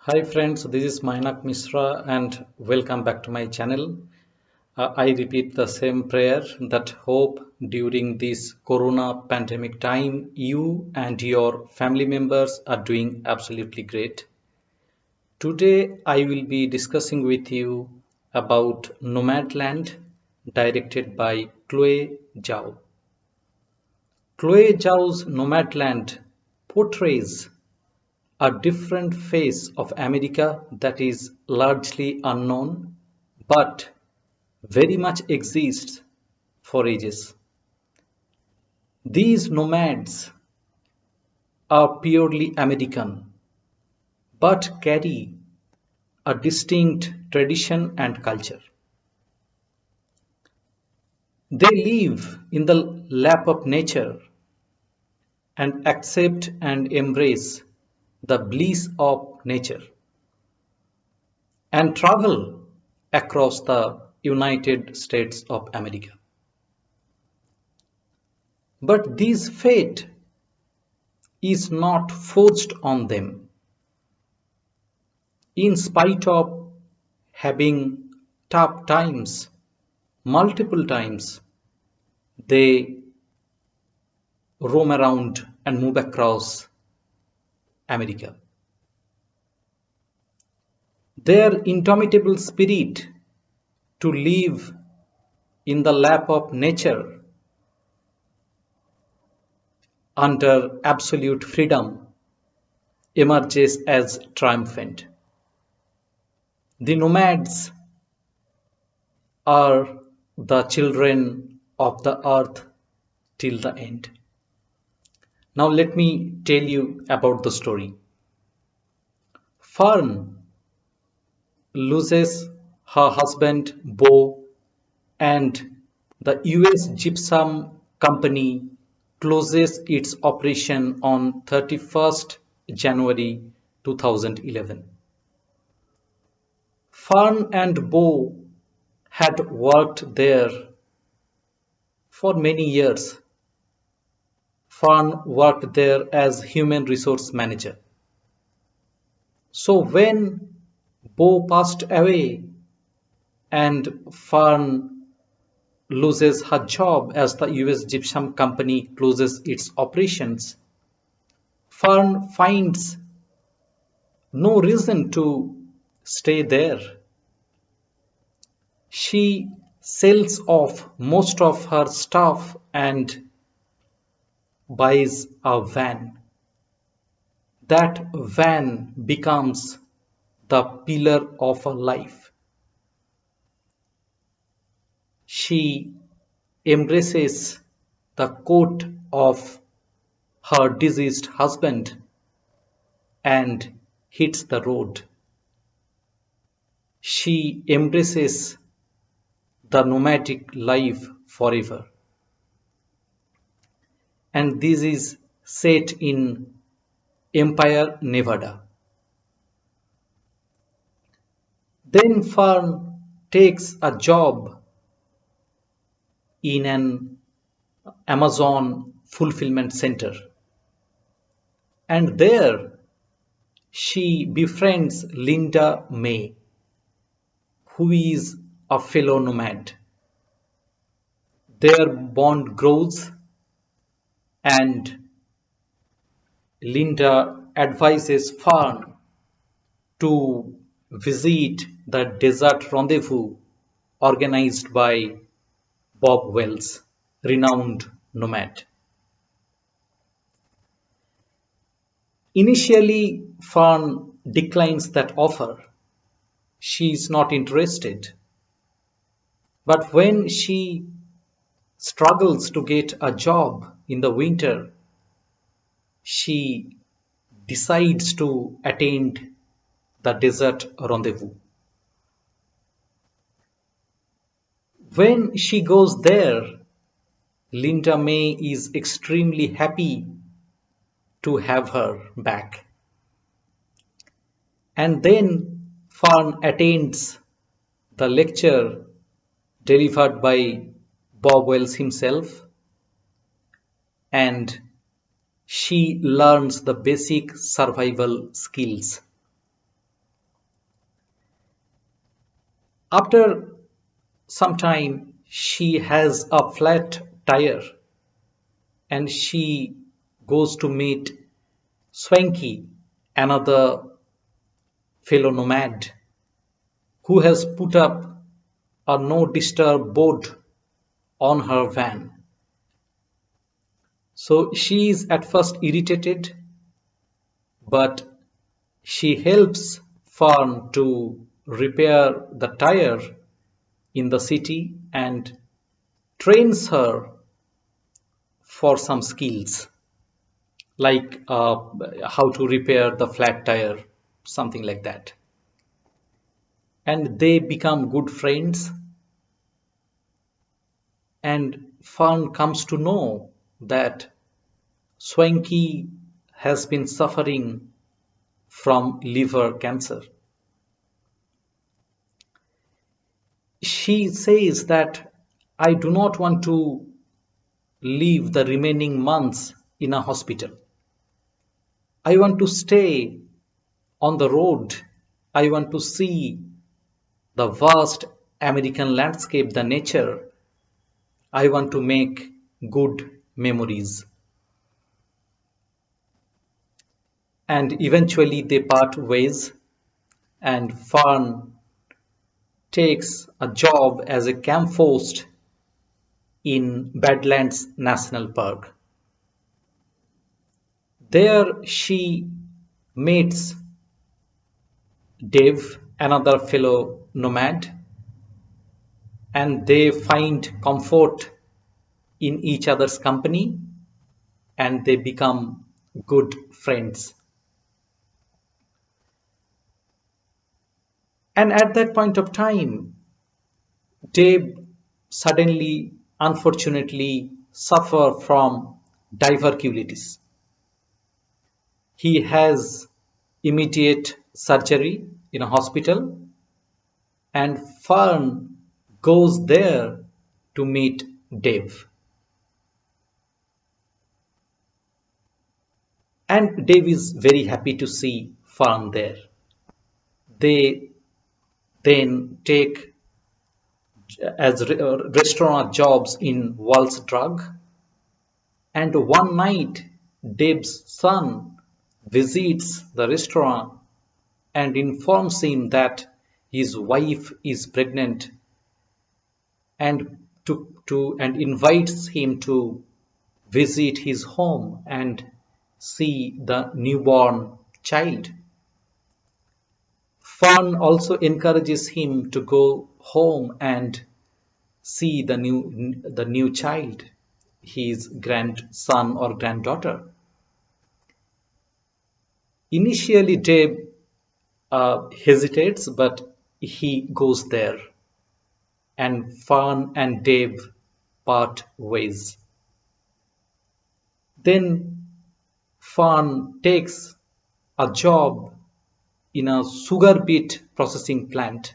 Hi friends, this is Mainak Misra and welcome back to my channel. I repeat the same prayer that hope during this corona pandemic time you and your family members are doing absolutely great. Today I will be discussing with you about Nomadland directed by Chloe Zhao. Chloe Zhao's Nomadland portrays a different face of America that is largely unknown but very much exists for ages. These nomads are purely American but carry a distinct tradition and culture. They live in the lap of nature and accept and embrace the bliss of nature and travel across the United States of America. But this fate is not forced on them. In spite of having tough times, multiple times, they roam around and move across America. Their indomitable spirit to live in the lap of nature under absolute freedom emerges as triumphant. The nomads are the children of the earth till the end. Now, let me tell you about the story. Fern loses her husband Bo, and the US Gypsum Company closes its operation on 31st January 2011. Fern and Bo had worked there for many years. Fern worked there as human resource manager. So when Bo passed away and Fern loses her job as the US Gypsum Company closes its operations, Fern finds no reason to stay there. She sells off most of her stuff and buys a van. That van becomes the pillar of her life. She embraces the coat of her deceased husband and hits the road. She embraces the nomadic life forever. And this is set in Empire, Nevada. Then Fern takes a job in an Amazon fulfillment center. And there she befriends Linda May, who is a fellow nomad. Their bond grows, and Linda advises Fern to visit the desert rendezvous organized by Bob Wells, renowned nomad. Initially, Fern declines that offer. She is not interested. But when she struggles to get a job in the winter, she decides to attend the desert rendezvous. When she goes there, Linda May is extremely happy to have her back. And then Fern attends the lecture delivered by Bob Wells himself, and she learns the basic survival skills. After some time, she has a flat tire and she goes to meet Swanky, another fellow nomad who has put up a no disturb board on her van. So she is at first irritated, but she helps Fern to repair the tire in the city and trains her for some skills like how to repair the flat tire, something like that. And they become good friends, and Fern comes to know that Swanky has been suffering from liver cancer. She says that I do not want to live the remaining months in a hospital. I want to stay on the road. I want to see the vast American landscape, the nature. I want to make good memories. And eventually they part ways, and Fern takes a job as a camp host in Badlands National Park. There she meets Dave, another fellow nomad, and they find comfort in each other's company and they become good friends. And at that point of time, Dave suddenly, unfortunately, suffer from diverticulitis. He has immediate surgery in a hospital, and Fern goes there to meet Dave. And Dave is very happy to see Fern there. They then take as restaurant jobs in Waltz Drug. And one night, Dave's son visits the restaurant and informs him that his wife is pregnant and and invites him to visit his home and see the newborn child. Fun also encourages him to go home and see the new child, his grandson or granddaughter. Initially, Dave hesitates, but he goes there, and Fun and Dave part ways. Then Fun takes a job in a sugar beet processing plant,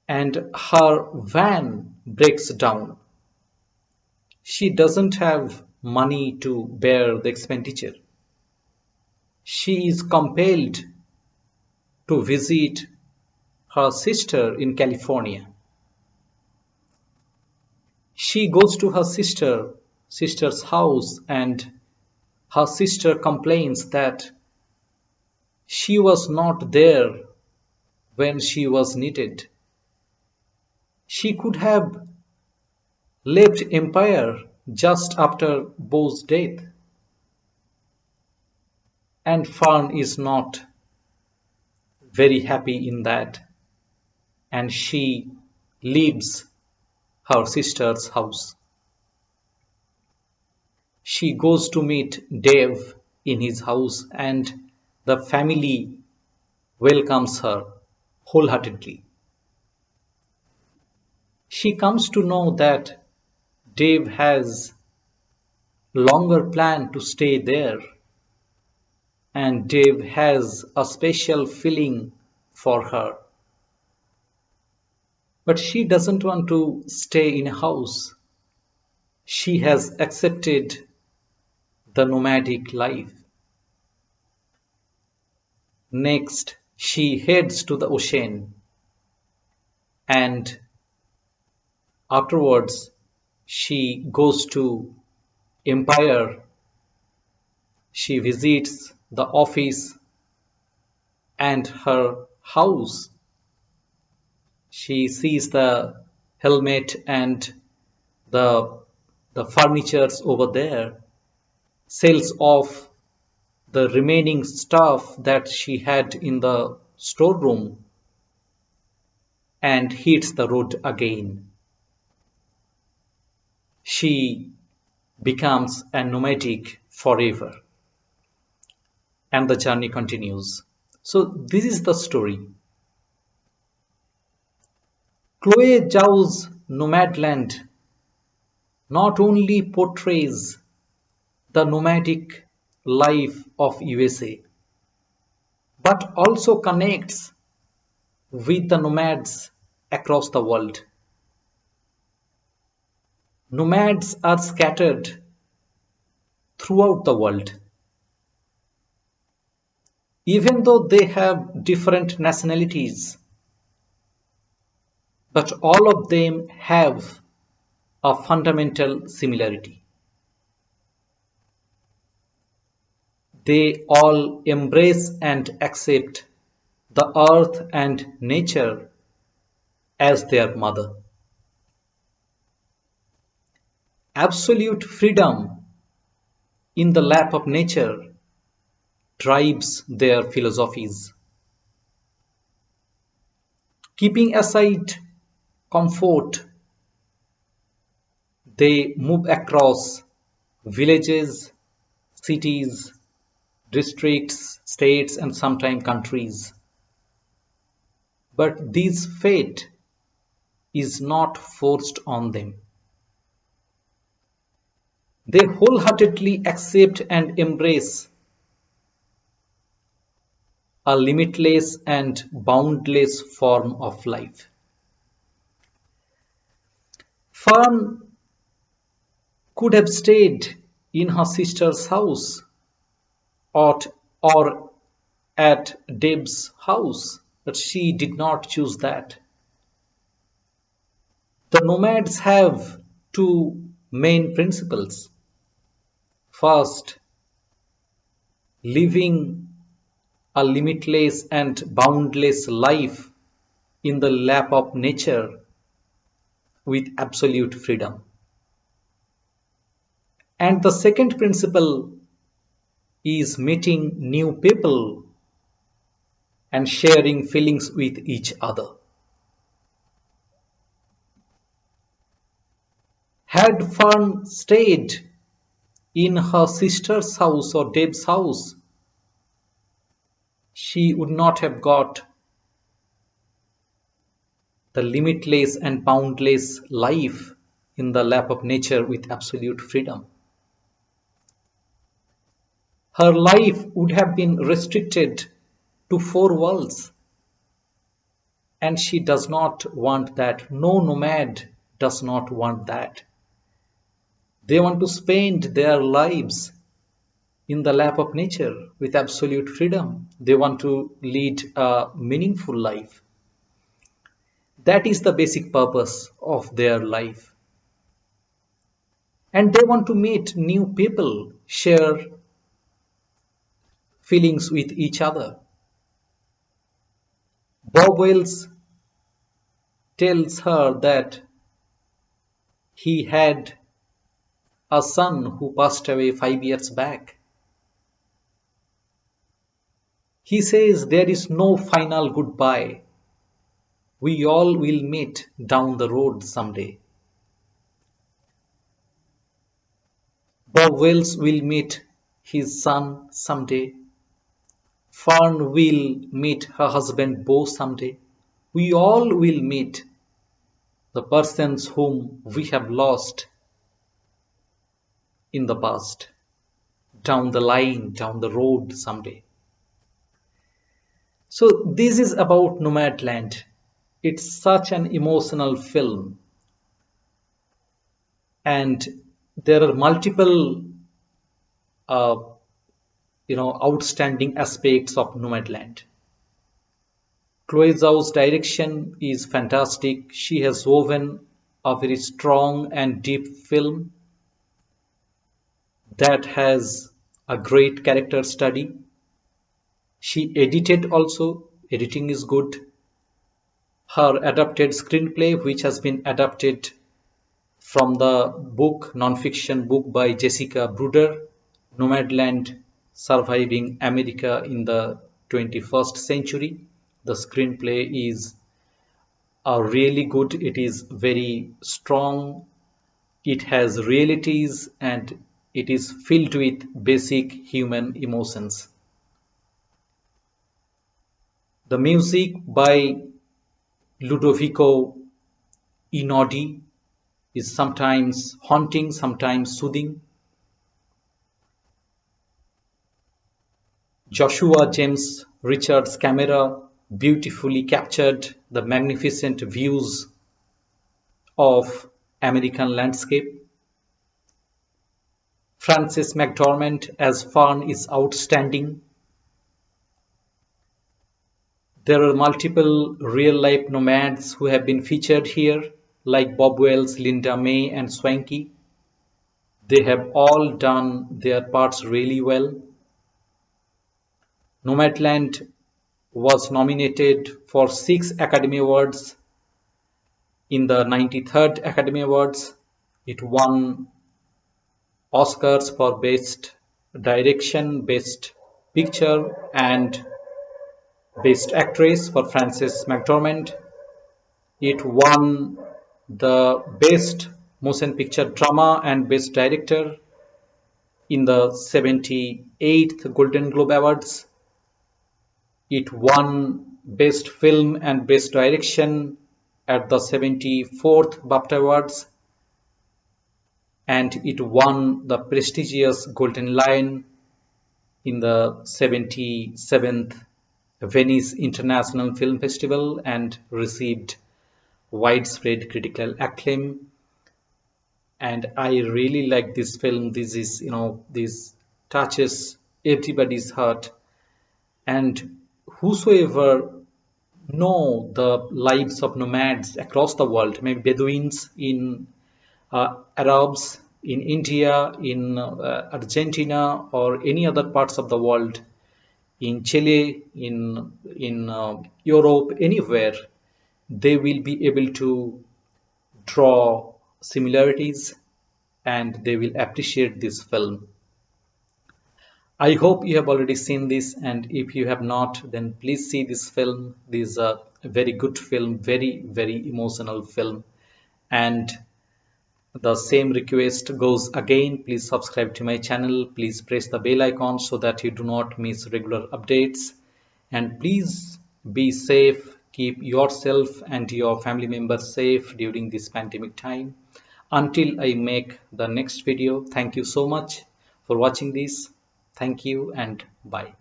and her van breaks down. She doesn't have money to bear the expenditure. She is compelled to visit her sister in California. She goes to her sister's house, and her sister complains that she was not there when she was needed. She could have left Empire just after Bo's death. And Fern is not very happy in that, and she leaves her sister's house. She goes to meet Dave in his house, and the family welcomes her wholeheartedly. She comes to know that Dave has longer plan to stay there, and Dave has a special feeling for her. But she doesn't want to stay in a house. She has accepted the nomadic life. Next, She heads to the ocean and afterwards she goes to Empire. She visits the office and her house. She sees the helmet and the the furnitures over there, sells off the remaining stuff that she had in the storeroom and hits the road again. She becomes a nomadic forever and the journey continues. So this is the story. Chloe Zhao's Nomadland not only portrays the nomadic life of USA but also connects with the nomads across the world. Nomads are scattered throughout the world. Even though they have different nationalities, but all of them have a fundamental similarity. They all embrace and accept the earth and nature as their mother. Absolute freedom in the lap of nature drives their philosophies. Keeping aside comfort, they move across villages, cities, districts, states, and sometimes countries. But this fate is not forced on them. They wholeheartedly accept and embrace a limitless and boundless form of life. Fern could have stayed in her sister's house or, or at Deb's house, but she did not choose that. The nomads have two main principles. First, living a limitless and boundless life in the lap of nature with absolute freedom. And the second principle is meeting new people and sharing feelings with each other. Had Fern stayed in her sister's house or Deb's house, she would not have got the limitless and boundless life in the lap of nature with absolute freedom. Her life would have been restricted to four walls. And she does not want that. No nomad does not want that. They want to spend their lives in the lap of nature with absolute freedom. They want to lead a meaningful life. That is the basic purpose of their life. And they want to meet new people, share feelings with each other. Bob Wells tells her that he had a son who passed away 5 years back. He says there is no final goodbye. We all will meet down the road someday. Bob Wells will meet his son someday. Fern will meet her husband Bo someday. We all will meet the persons whom we have lost in the past, down the line, down the road someday. So this is about Nomadland. It's such an emotional film, and there are multiple, uh, outstanding aspects of Nomadland. Chloe Zhao's direction is fantastic. She has woven a very strong and deep film that has a great character study. She edited also. Editing is good. Her adapted screenplay, which has been adapted from the book, non-fiction book by Jessica Bruder, Nomadland, Surviving America in the 21st Century. The screenplay is really good. It is very strong. It has realities and it is filled with basic human emotions. The music by Ludovico Einaudi is sometimes haunting, sometimes soothing. Joshua James Richards' camera beautifully captured the magnificent views of American landscape. Frances McDormand as Fern is outstanding. There are multiple real-life nomads who have been featured here, like Bob Wells, Linda May, and Swanky. They have all done their parts really well. Nomadland was nominated for 6 Academy Awards. In the 93rd Academy Awards, it won Oscars for Best Direction, Best Picture, and Best Actress for Frances McDormand. It won the Best Motion Picture Drama and Best Director in the 78th Golden Globe Awards. It won Best Film and Best Direction at the 74th BAFTA Awards, and it won the prestigious Golden Lion in the 77th Venice International Film Festival and received widespread critical acclaim. And I really like this film. This is, this touches everybody's heart. And whosoever know the lives of nomads across the world, maybe Bedouins in Arabs in India, in Argentina, or any other parts of the world, in Chile, in Europe, anywhere, they will be able to draw similarities and they will appreciate this film. I hope you have already seen this, and if you have not, then please see this film. This is a very good film, very, very emotional film. And the same request goes again. Please subscribe to my channel. Please press the bell icon so that you do not miss regular updates. And please be safe. Keep yourself and your family members safe during this pandemic time. Until I make the next video, thank you so much for watching this. Thank you and bye.